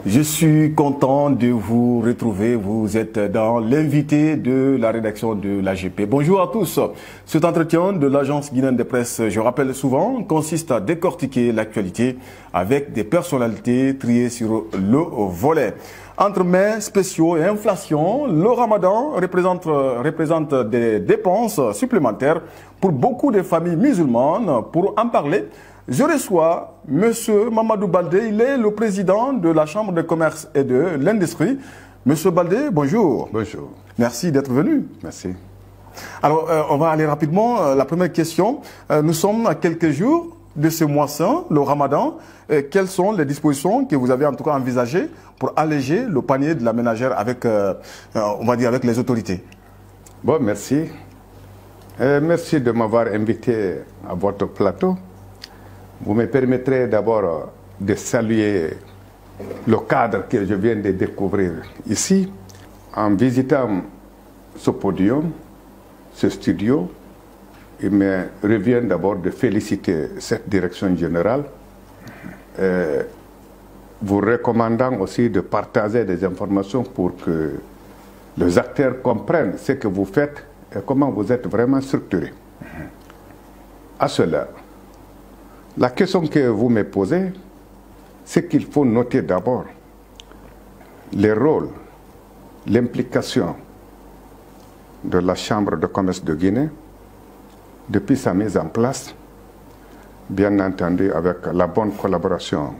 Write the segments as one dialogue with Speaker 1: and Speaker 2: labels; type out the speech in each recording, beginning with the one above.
Speaker 1: Je suis content de vous retrouver. Vous êtes dans l'invité de la rédaction de l'AGP. Bonjour à tous. Cet entretien de l'agence guinéenne de presse, je rappelle souvent, consiste à décortiquer l'actualité avec des personnalités triées sur le volet. Entre mets spéciaux et inflation, le ramadan représente des dépenses supplémentaires pour beaucoup de familles musulmanes. Pour en parler, je reçois M. Mamadou Baldé, il est le président de la Chambre de commerce et de l'industrie. M. Baldé, bonjour.
Speaker 2: Bonjour.
Speaker 1: Merci d'être venu.
Speaker 2: Merci.
Speaker 1: Alors, on va aller rapidement. La première question, nous sommes à quelques jours de ce mois saint, le ramadan. Quelles sont les dispositions que vous avez en tout cas envisagées pour alléger le panier de la ménagère avec, on va dire, avec les autorités?
Speaker 2: Bon, merci. Merci de m'avoir invité à votre plateau. Vous me permettrez d'abord de saluer le cadre que je viens de découvrir ici. En visitant ce podium, ce studio, il me revient d'abord de féliciter cette direction générale, vous recommandant aussi de partager des informations pour que les acteurs comprennent ce que vous faites et comment vous êtes vraiment structuré. À cela, la question que vous me posez, c'est qu'il faut noter d'abord les rôles, l'implication de la Chambre de commerce de Guinée depuis sa mise en place, bien entendu avec la bonne collaboration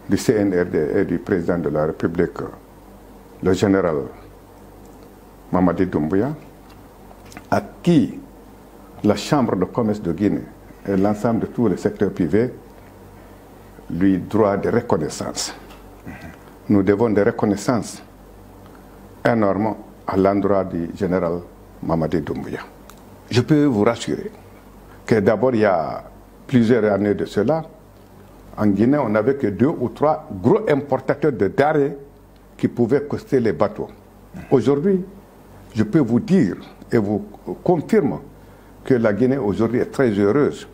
Speaker 2: du CNRD et du président de la République, le général Mamadi Doumbouya, à qui la Chambre de commerce de Guinée et l'ensemble de tous les secteurs privés lui doit de reconnaissance. Nous devons de reconnaissance énormes à l'endroit du général Mamadi Doumbouya. Je peux vous rassurer que d'abord, il y a plusieurs années de cela, en Guinée, on n'avait que 2 ou 3 gros importateurs de denrées qui pouvaient coster les bateaux. Aujourd'hui, je peux vous dire et vous confirme que la Guinée aujourd'hui est très heureuse.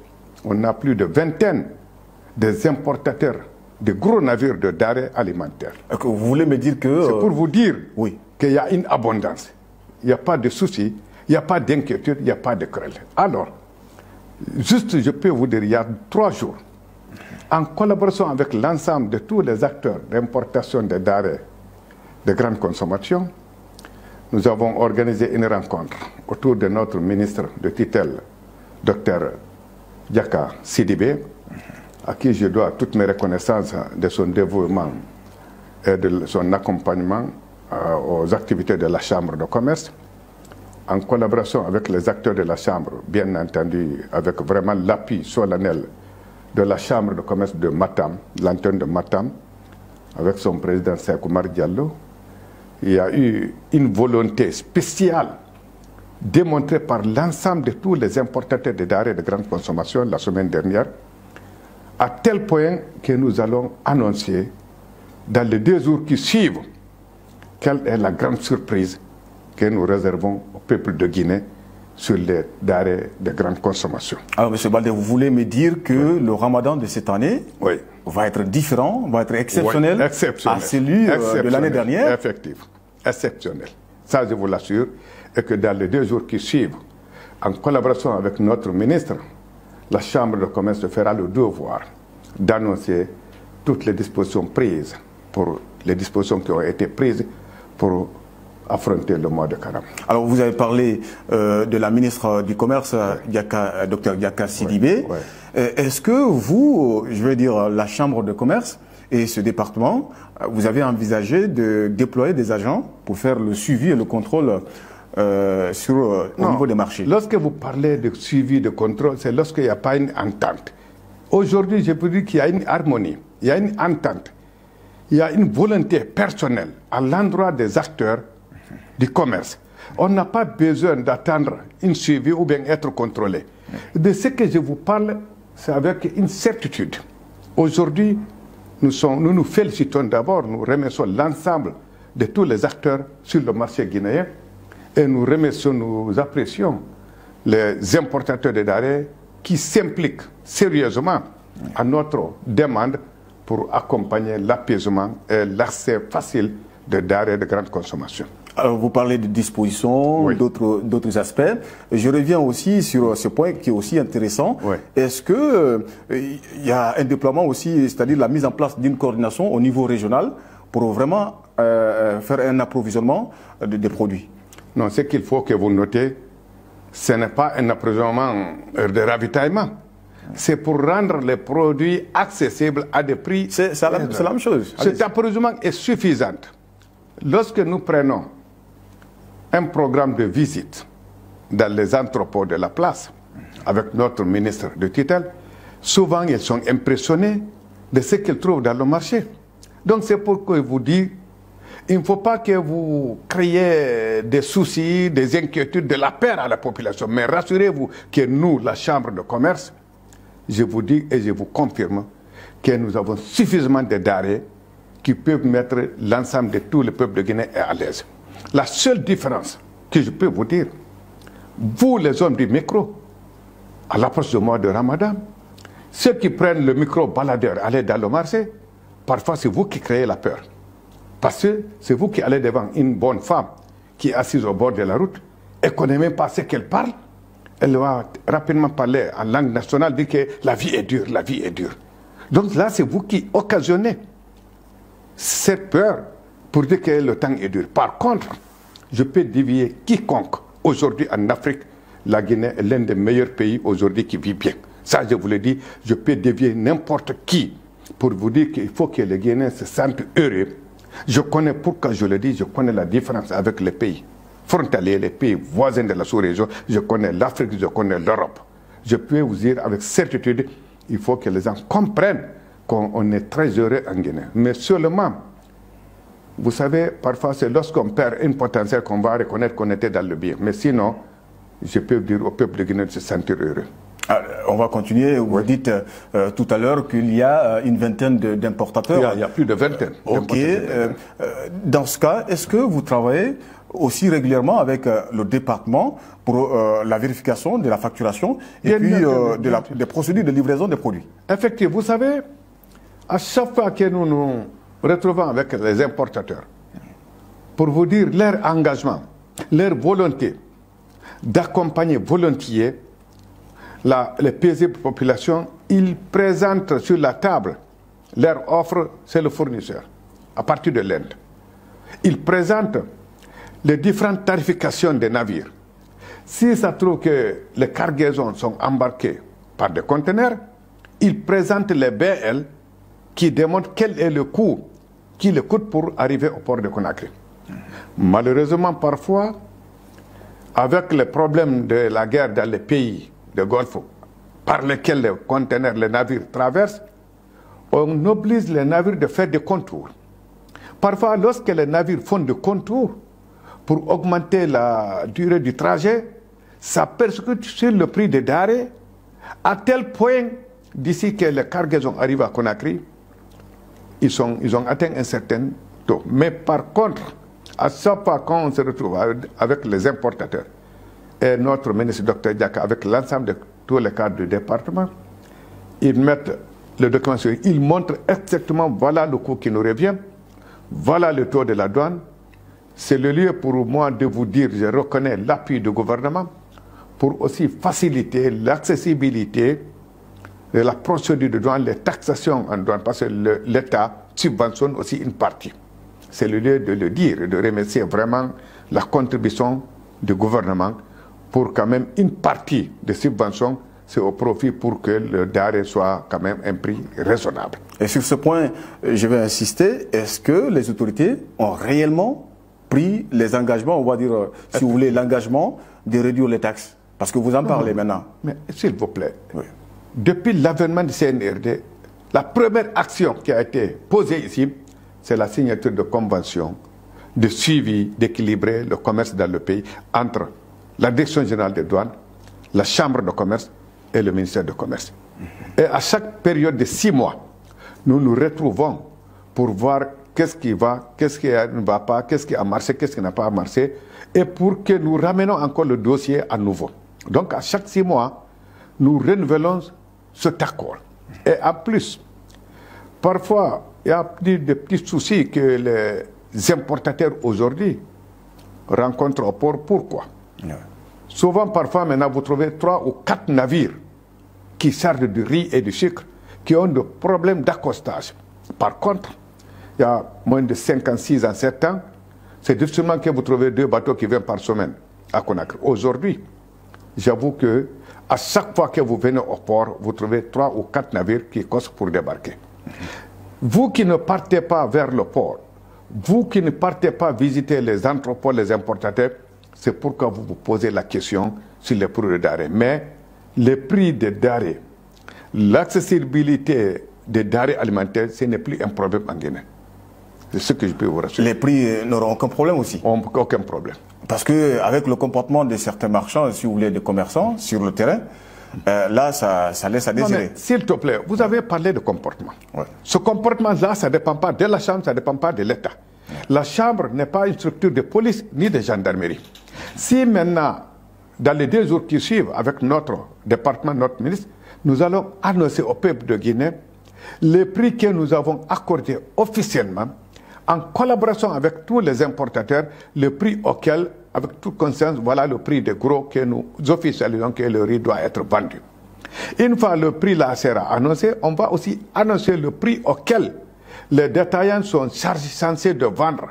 Speaker 2: On a plus de vingtaine des importateurs de gros navires de denrées alimentaires.
Speaker 1: Vous voulez me dire que...
Speaker 2: C'est pour vous dire
Speaker 1: oui,
Speaker 2: qu'il y a une abondance. Il n'y a pas de soucis, il n'y a pas d'inquiétude, il n'y a pas de querelle. Alors, juste je peux vous dire, il y a 3 jours, en collaboration avec l'ensemble de tous les acteurs d'importation de denrées de grande consommation, nous avons organisé une rencontre autour de notre ministre de tutelle, Dr Diaka Sidibé, à qui je dois toutes mes reconnaissances de son dévouement et de son accompagnement aux activités de la Chambre de commerce, en collaboration avec les acteurs de la Chambre, bien entendu avec vraiment l'appui solennel de la Chambre de commerce de Matam, l'antenne de Matam, avec son président Sekou Oumar Diallo. Il y a eu une volonté spéciale démontrée par l'ensemble de tous les importateurs de denrées de grande consommation la semaine dernière, à tel point que nous allons annoncer dans les 2 jours qui suivent quelle est la grande surprise que nous réservons au peuple de Guinée sur les denrées de grande consommation.
Speaker 1: Alors, M. Baldé, vous voulez me dire que le ramadan de cette année va être différent, va être exceptionnel, à celui de l'année dernière?
Speaker 2: Effectivement, exceptionnel. Ça, je vous l'assure. Et que dans les 2 jours qui suivent, en collaboration avec notre ministre, la Chambre de commerce fera le devoir d'annoncer toutes les dispositions prises, pour les dispositions qui ont été prises pour affronter le mois de Carême.
Speaker 1: Alors, vous avez parlé de la ministre du Commerce, Dr Diaka Sidibé. Est-ce que vous, je veux dire, la Chambre de commerce et ce département, vous avez envisagé de déployer des agents pour faire le suivi et le contrôle au niveau des marchés?
Speaker 2: Lorsque vous parlez de suivi, de contrôle, c'est lorsqu'il n'y a pas une entente. Aujourd'hui, je peux dire qu'il y a une harmonie, il y a une entente, il y a une volonté personnelle à l'endroit des acteurs du commerce. On n'a pas besoin d'attendre une suivi ou bien être contrôlé. De ce que je vous parle, c'est avec une certitude. Aujourd'hui, nous nous félicitons d'abord, nous remercions l'ensemble de tous les acteurs sur le marché guinéen et nous remercions, nous apprécions les importateurs de denrées qui s'impliquent sérieusement à notre demande pour accompagner l'apaisement et l'accès facile de denrées de grande consommation.
Speaker 1: Alors, vous parlez de dispositions,
Speaker 2: oui,
Speaker 1: d'autres aspects. Je reviens aussi sur ce point qui est aussi intéressant.
Speaker 2: Oui.
Speaker 1: Est-ce que il y a un déploiement aussi, c'est-à-dire la mise en place d'une coordination au niveau régional pour vraiment faire un approvisionnement des produits?
Speaker 2: Non, ce qu'il faut que vous notez, ce n'est pas un approvisionnement de ravitaillement. C'est pour rendre les produits accessibles à des prix.
Speaker 1: C'est la même chose.
Speaker 2: Cet approvisionnement est suffisant. Lorsque nous prenons un programme de visite dans les entrepôts de la place avec notre ministre de tutelle, souvent ils sont impressionnés de ce qu'ils trouvent dans le marché. Donc c'est pourquoi je vous dis, il ne faut pas que vous créiez des soucis, des inquiétudes, de la peur à la population. Mais rassurez-vous que nous, la Chambre de commerce, je vous dis et je vous confirme que nous avons suffisamment de denrées qui peuvent mettre l'ensemble de tout le peuple de Guinée à l'aise. La seule différence que je peux vous dire, vous les hommes du micro, à l'approche du mois de Ramadan, ceux qui prennent le micro baladeur, aller dans le marché, parfois c'est vous qui créez la peur. Parce que c'est vous qui allez devant une bonne femme qui est assise au bord de la route et qu'on n'aime même pas ce qu'elle parle, elle va rapidement parler en langue nationale, dire que la vie est dure, la vie est dure. Donc là, c'est vous qui occasionnez cette peur pour dire que le temps est dur. Par contre, je peux dévier quiconque. Aujourd'hui en Afrique, la Guinée est l'un des meilleurs pays aujourd'hui qui vit bien. Ça, je vous le dis, je peux dévier n'importe qui pour vous dire qu'il faut que les Guinéens se sentent heureux. Je connais, pourquoi je le dis, je connais la différence avec les pays frontaliers, les pays voisins de la sous-région. Je connais l'Afrique, je connais l'Europe. Je peux vous dire avec certitude, il faut que les gens comprennent qu'on est très heureux en Guinée. Mais seulement, vous savez, parfois c'est lorsqu'on perd une potentiel qu'on va reconnaître qu'on était dans le bien. Mais sinon, je peux dire au peuple de Guinée de se sentir heureux.
Speaker 1: On va continuer. Vous dites tout à l'heure qu'il y a une vingtaine d'importateurs.
Speaker 2: Il y a plus de vingtaine.
Speaker 1: Ok. Dans ce cas, est-ce que vous travaillez aussi régulièrement avec le département pour la vérification de la facturation et puis des procédures de livraison des produits?
Speaker 2: Effectivement, vous savez, à chaque fois que nous nous retrouvons avec les importateurs, pour vous dire leur engagement, leur volonté d'accompagner volontiers les paisibles populations, ils présentent sur la table leur offre, c'est le fournisseur, à partir de l'Inde. Ils présentent les différentes tarifications des navires. Si ça trouve que les cargaisons sont embarquées par des conteneurs, ils présentent les BL qui démontrent quel est le coût qu'il coûte pour arriver au port de Conakry. Malheureusement, parfois, avec les problèmes de la guerre dans les pays de Golfe par lesquels les conteneurs, les navires traversent, on oblige les navires de faire des contours. Parfois, lorsque les navires font des contours pour augmenter la durée du trajet, ça percute sur le prix des denrées, à tel point, d'ici que les cargaisons arrivent à Conakry, ils ont atteint un certain taux. Mais par contre, à chaque fois qu'on se retrouve avec les importateurs, et notre ministre Dr Diaka, avec l'ensemble de tous les cadres du département, ils mettent le document sur, ils montrent exactement, voilà le coût qui nous revient, voilà le taux de la douane. C'est le lieu pour moi de vous dire, je reconnais l'appui du gouvernement pour aussi faciliter l'accessibilité de la procédure de douane, les taxations en douane, parce que l'État subventionne aussi une partie. C'est le lieu de le dire et de remercier vraiment la contribution du gouvernement pour quand même une partie des subventions, c'est au profit pour que le denrée soit quand même un prix raisonnable.
Speaker 1: Et sur ce point, je vais insister, est-ce que les autorités ont réellement pris les engagements, on va dire, si vous voulez, l'engagement de réduire les taxes? Parce que vous en parlez maintenant.
Speaker 2: Mais s'il vous plaît,
Speaker 1: oui.
Speaker 2: Depuis l'avènement du CNRD, la première action qui a été posée ici, c'est la signature de conventions de suivi, d'équilibrer le commerce dans le pays entre la Direction générale des douanes, la Chambre de commerce et le ministère du commerce. Et à chaque période de 6 mois, nous nous retrouvons pour voir qu'est-ce qui va, qu'est-ce qui ne va pas, qu'est-ce qui a marché, qu'est-ce qui n'a pas marché, et pour que nous ramenions encore le dossier à nouveau. Donc à chaque 6 mois, nous renouvelons cet accord. Et en plus, parfois, il y a des petits soucis que les importateurs aujourd'hui rencontrent au port. Pourquoi? Souvent, parfois, maintenant, vous trouvez 3 ou 4 navires qui servent du riz et du sucre qui ont des problèmes d'accostage. Par contre, il y a moins de 56 ans, 7 ans, c'est difficilement que vous trouvez 2 bateaux qui viennent par semaine à Conakry. Aujourd'hui, j'avoue que à chaque fois que vous venez au port, vous trouvez 3 ou 4 navires qui costent pour débarquer. Vous qui ne partez pas vers le port, vous qui ne partez pas visiter les entrepôts, les importateurs, c'est pourquoi vous vous posez la question sur les prix de denrées. Mais les prix des denrées, l'accessibilité des denrées alimentaires, ce n'est plus un problème en Guinée. C'est ce que je peux vous rassurer.
Speaker 1: Les prix n'auront aucun problème aussi?
Speaker 2: Aucun problème.
Speaker 1: Parce qu'avec le comportement de certains marchands, si vous voulez, des commerçants sur le terrain, là, ça laisse à désirer.
Speaker 2: S'il te plaît, vous avez parlé de comportement. Ouais. Ce comportement-là, ça ne dépend pas de la Chambre, ça ne dépend pas de l'État. La Chambre n'est pas une structure de police ni de gendarmerie. Si maintenant, dans les 2 jours qui suivent, avec notre département, notre ministre, nous allons annoncer au peuple de Guinée les prix que nous avons accordés officiellement, en collaboration avec tous les importateurs, le prix auquel, avec toute conscience, voilà le prix de gros que nous officialisons que le riz doit être vendu. Une fois le prix là sera annoncé, on va aussi annoncer le prix auquel les détaillants sont censés de vendre.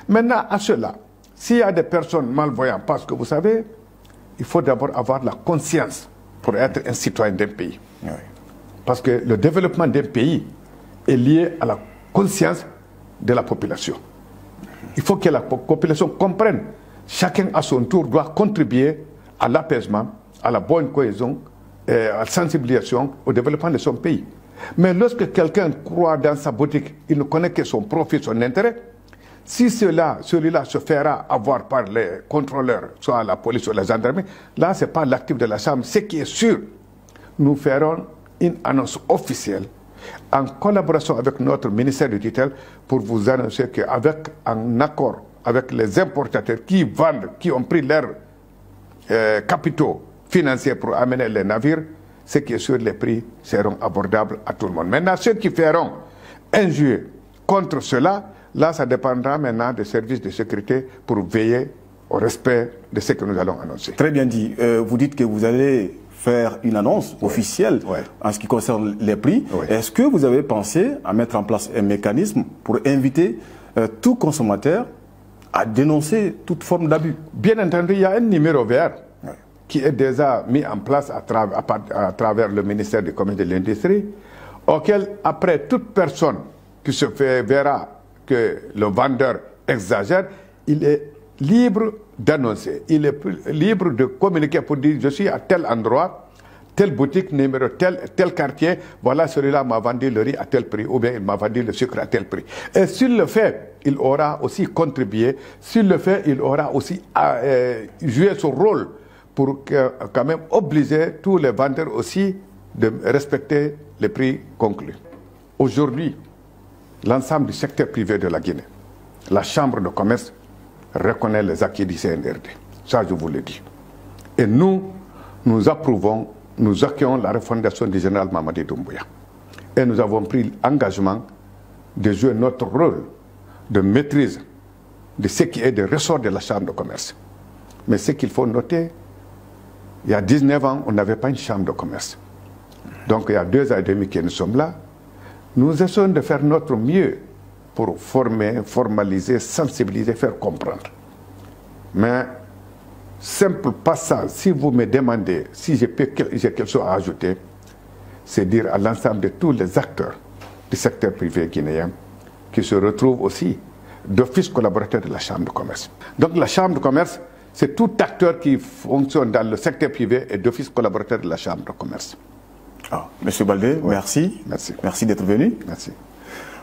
Speaker 2: Maintenant, à cela, s'il y a des personnes malvoyantes, parce que vous savez, il faut d'abord avoir la conscience pour être un citoyen d'un pays. Oui. Parce que le développement d'un pays est lié à la conscience de la population. Il faut que la population comprenne. Chacun à son tour doit contribuer à l'apaisement, à la bonne cohésion, à la sensibilisation au développement de son pays. Mais lorsque quelqu'un croit dans sa boutique, il ne connaît que son profit, son intérêt. Si celui-là se fera avoir par les contrôleurs, soit la police ou la gendarmerie, là, ce n'est pas l'actif de la Chambre. Ce qui est sûr, nous ferons une annonce officielle en collaboration avec notre ministère du tutelle pour vous annoncer qu'avec un accord avec les importateurs qui vendent, qui ont pris leurs capitaux financiers pour amener les navires, ce qui est sûr, les prix seront abordables à tout le monde. Maintenant, ceux qui feront injure contre cela, là, ça dépendra maintenant des services de sécurité pour veiller au respect de ce que nous allons annoncer.
Speaker 1: Très bien dit. Vous dites que vous allez faire une annonce officielle en ce qui concerne les prix. Est-ce que vous avez pensé à mettre en place un mécanisme pour inviter tout consommateur à dénoncer toute forme d'abus?
Speaker 2: Bien entendu, il y a un numéro vert qui est déjà mis en place à travers le ministère du Commerce et de l'Industrie, auquel, après, toute personne qui se verra que le vendeur exagère, il est libre d'annoncer, il est libre de communiquer pour dire je suis à tel endroit, telle boutique, numéro tel quartier, voilà celui-là m'a vendu le riz à tel prix, ou bien il m'a vendu le sucre à tel prix. Et s'il le fait, il aura aussi contribué, s'il le fait, il aura aussi joué son rôle pour quand même obliger tous les vendeurs aussi de respecter les prix conclus. Aujourd'hui, l'ensemble du secteur privé de la Guinée, la Chambre de commerce reconnaît les acquis du CNRD. Ça, je vous le dis. Et nous approuvons, nous accueillons la refondation du général Mamadi Doumbouya. Et nous avons pris l'engagement de jouer notre rôle de maîtrise de ce qui est des ressorts de la Chambre de commerce. Mais ce qu'il faut noter, il y a 19 ans, on n'avait pas une Chambre de commerce. Donc il y a 2 ans et demi que nous sommes là. Nous essayons de faire notre mieux pour former, formaliser, sensibiliser, faire comprendre. Mais, simple passage, si vous me demandez si j'ai quelque chose à ajouter, c'est dire à l'ensemble de tous les acteurs du secteur privé guinéen qui se retrouvent aussi d'office collaborateur de la Chambre de commerce. Donc la Chambre de commerce, c'est tout acteur qui fonctionne dans le secteur privé et d'office collaborateur de la Chambre de commerce.
Speaker 1: Monsieur Baldé, merci.
Speaker 2: Merci.
Speaker 1: Merci d'être venu.
Speaker 2: Merci.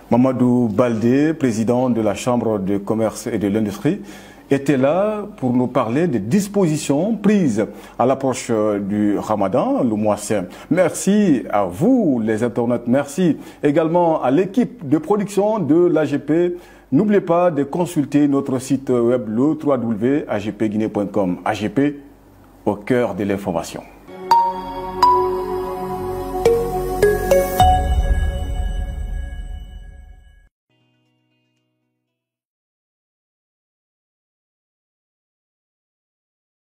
Speaker 1: Mamadou Baldé, président de la Chambre de commerce et de l'industrie, était là pour nous parler des dispositions prises à l'approche du Ramadan, le mois saint. Merci à vous, les internautes. Merci également à l'équipe de production de l'AGP. N'oubliez pas de consulter notre site web le www.agpguinée.com. AGP au cœur de l'information.